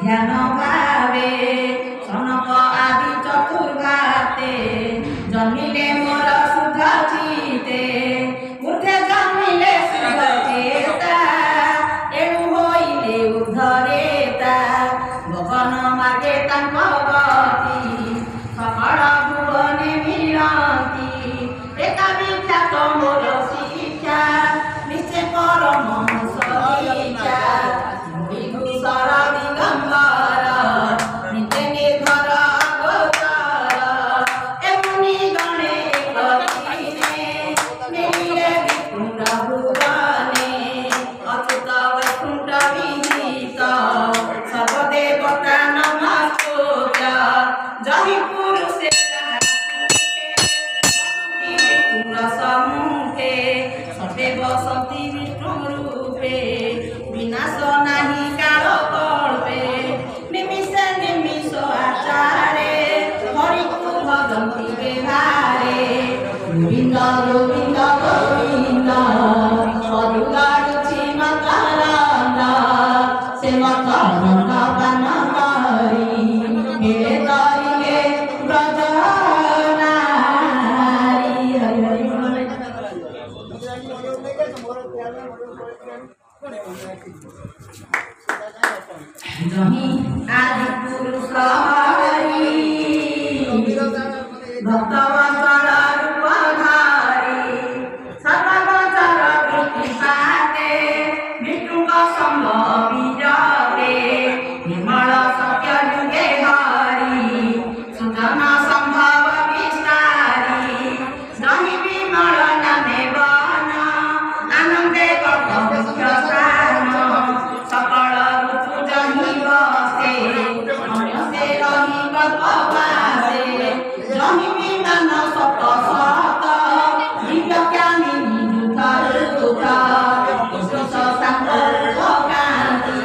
ध्यान भावे सनक आदि चतुर्घाते जन्मिले मोर शुद्ध चिते ऊर्ध्वे जन्मिले शुद्ध चेता एणु होइले उद्धरेता गगन मार्गे तांक गति सकल भुवने मिलती एका विख्यात मोर शिक्षा निश्चय परम सदीक्षा विभूषण दिगंबर नित्य निर्भर अवतार एमुनि गणे कथिने मिलिले विपुल भुवने अच्युत वैकुंठ विहित सर्वदेवता नमस्कृत जहि पुरुषे विपुल सम्मुखे सदैव सन्ति विष्णु रूपे विनाश नाही काल कल्पे निमिषे निमिष आचारे हरि को भजन्ति व्यवहारे गोविंद गोविंद गोविंद सदुगारुचि मकरंद से मकरंद बनमारी मेरे तारिके ब्रजनारी हरि हरि जहि आदि पुरुष हरि भक्तवत्सल रूपधारी सर्वगोचर वृत्ति पाते विष्णुक संभव विजते निर्मल सत्य युगे हरि सुजन संभव विस्तारी जहि विमल नामे वन आनंदे कल्प मुख्य स्थान सकल ऋतु जहि बसे अन्य से रही कल्पवासे जहि विमान सत सत दिव्य ज्ञानी निजुत विश्व शांत कांति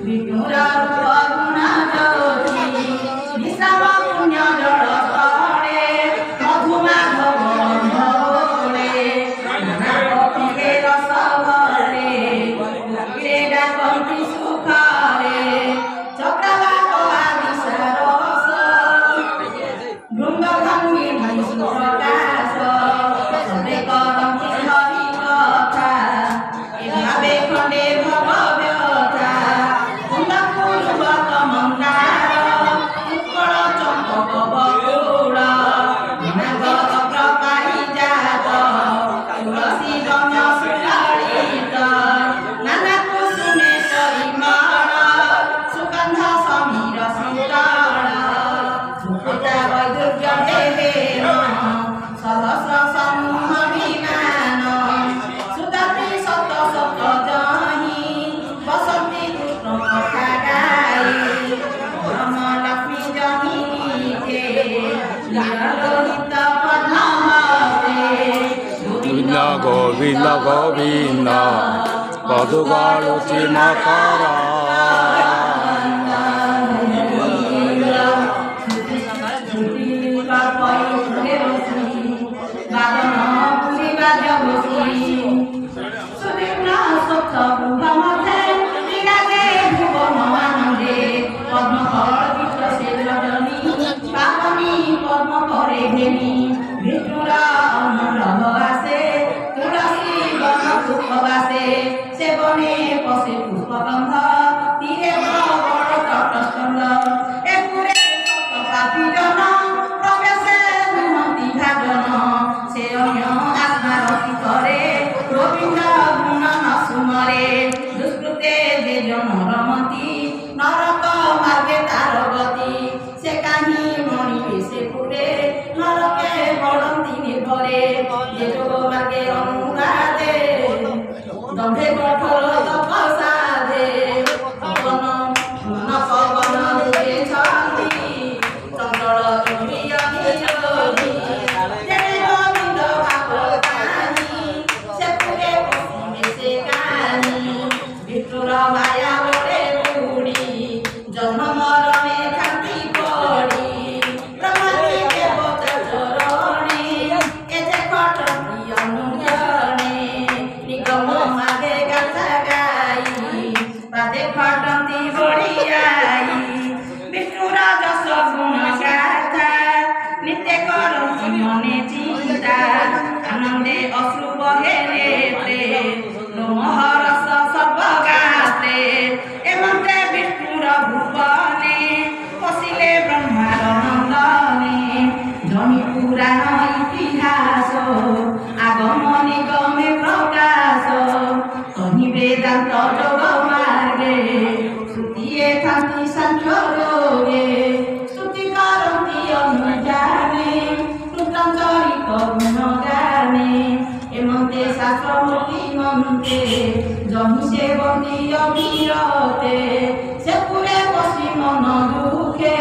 विष्णुर रूप गुण ज्योति विश्राम पुण्य जल स्थले मधुमाधव भोले नानापतिके रस भरे भक्तिरे डाकन्ति सुखरे चक्रवाक आदि सारस भृङ्गभङ्गी भैषु प्रकाश सबै करन्ति हरि कथा एभावे खण्डे भगव्यथा कुन्दपूर्वक मन्दार उत्कल चम्पक बकुल नागद प्रपारिजात तुलसी रम्य सुललित नाना कुसुमे परिमल सुगन्ध समीर शीतल सुकृता वैदुर्य देवेन सहस्र समूह विमान सुदति सत सत जहि बसन्ति कृष्ण कथा गाई ब्रह्म लक्ष्मी जहि नीते नीललोहित पद्महस्ते गोविंद गोविंद गोविंद पदुगारुचि सेवने पशे पुष्पगंध तीरे बड़ तटस्कंद एपुरे सप्तपापी जन प्रवेशे नुहति भाजन से अन्य आत्मारति करे गोविंद गुण न सुमरे दुष्कृते जे जन रमती नरक मार्गे तार गति से काहि मणि से पुरे नरके बड़ंती निर्भरे जे जोग मार्गे अनुराधे दंभे कठोर तपसाधे पवन मन पवन জন্ম মরণে থাকি পড়ি ব্রহ্মাদি দেবতা চরণে এতে কটকি অনুজনে নিগম মাগে গাথা গাই পাদে খটন্তি বড়িয়াই বিষ্ণু রাজস গুণ গাথা নিত্য করন্তি মনে চিন্তা আনন্দে অশ্রু বহে নেত্রে লোমহরস সর্বগাত্রে এমন্তে বিষ্ণুর ভুবনে পশিলে ব্রহ্মার নন্দনে ধ্বনি পুরাণ ইতিহাস আগম নিগমে প্রকাশ তহি বেদান্ত যোগ মার্গে শ্রুতিয়ে থাকি সাংখ্য যোগে শ্রুতি করন্তি অনুজানে নূতনচরিত গুণ গানে এমন্তে শাস্ত্র মুক্তি মন্ত্রে জমি সেবন্তি অবিরতে সে পুরে বসি মন দুঃখে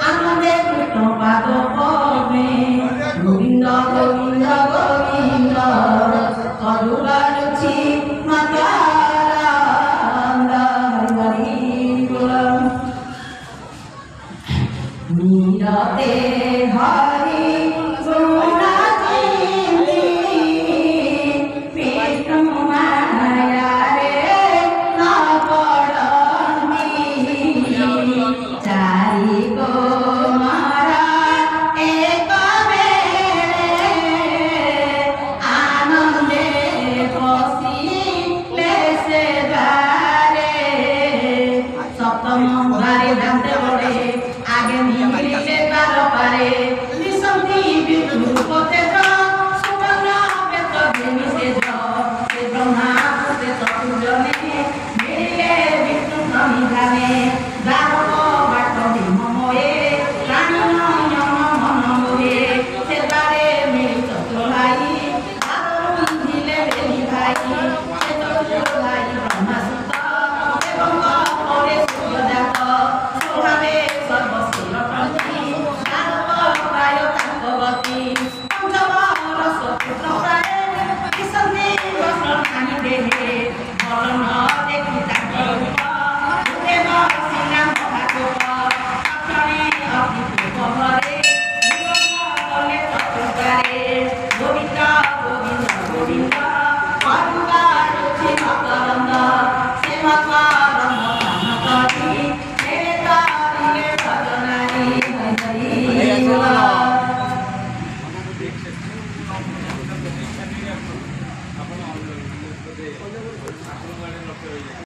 আনন্দে কৃষ্ণ পাদ পদ্মে গোবিন্দ গোবিন্দ গোবিন্দ সদুবারুচি মাতারান্দা হরি বল নীরতে